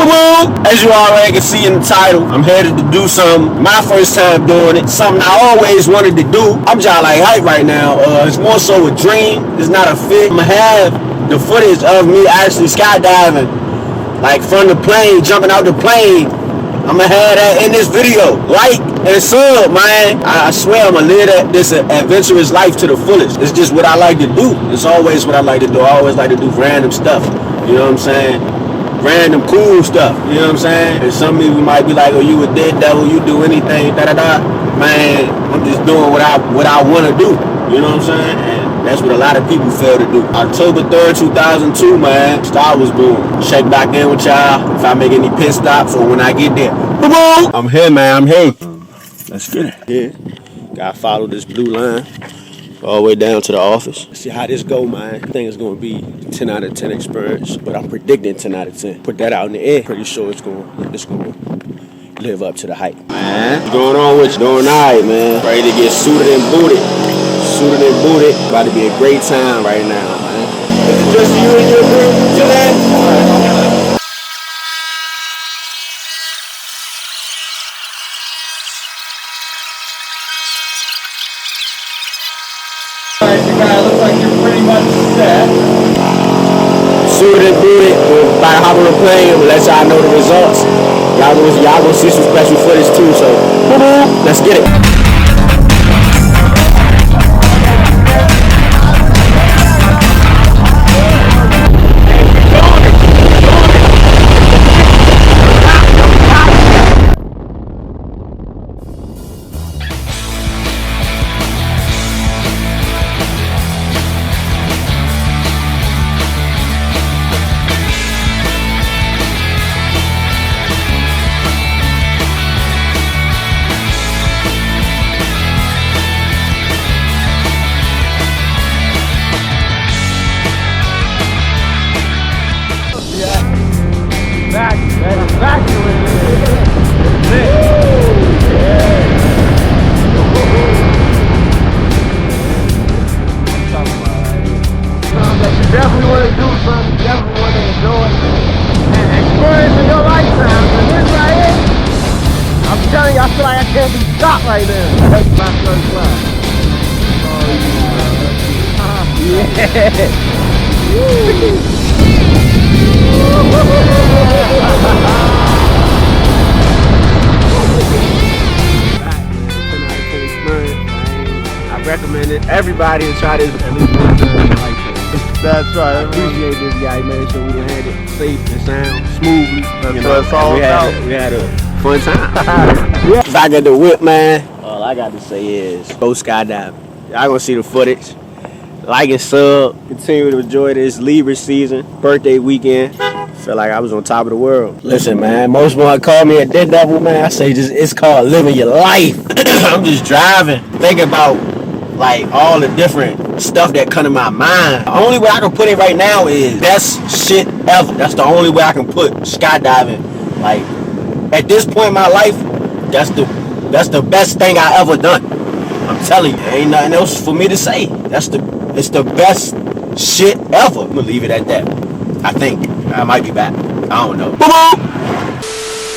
As you already can see in the title, I'm headed to do something. My first time doing it. Something I always wanted to do. I'm just like hype right now. It's more so a dream. It's not a fit. I'm gonna have the footage of me actually skydiving, like from the plane, jumping out the plane. I'm gonna have that in this video. Like and sub, man. I swear I'm gonna live this adventurous life to the fullest. It's just what I like to do. It's always what I like to do. I always like to do random stuff. You know what I'm saying? Random cool stuff. You know what I'm saying? And some people might be like, oh, you a dead devil, you do anything, da-da-da. Man, I'm just doing what I want to do. You know what I'm saying? And that's what a lot of people fail to do. October 3rd, 2002, man, Star was born. Check back in with y'all if I make any pit stops or when I get there. I'm here, man. I'm here. Let's get it. Yeah. Gotta follow this blue line all the way down to the office. See how this go, man. I think it's gonna be 10 out of 10 experience, but I'm predicting 10 out of 10. Put that out in the air. Pretty sure it's gonna live up to the hype. Man, what's going on with you? Doing all right, man. Ready to get suited and booted. Suited and booted. About to be a great time right now, man. Is it just you and your group today? Looks like you're pretty much set. Suited and booted. We're about to hop on the plane. We'll let y'all know the results. Y'all gonna see some special footage too. So let's get it. Definitely want to do something, definitely want to enjoy and experience in your lifetime. And this right here, I'm telling you, I feel like I can't be stopped right now. That's my first class. I recommend it. Everybody to try this at least one time in their lifetime. That's right. I appreciate this guy, man. So we had it safe and sound, smoothly. That's what it's all about. We had a fun time. Yeah. If I got the whip, man, all I got to say is go skydiving. Y'all gonna see the footage. Like and sub. Continue to enjoy this Libra season, birthday weekend. Feel like I was on top of the world. Listen, man, most want to call me a dead devil, man. I say just it's called living your life. I'm just driving, thinking about like all the different stuff that come to my mind. The only way I can put it right now is best shit ever. That's the only way I can put skydiving. Like at this point in my life, that's the best thing I ever done. I'm telling you, there ain't nothing else for me to say. It's the best shit ever. I'm gonna leave it at that. I think I might be back. I don't know. Boom!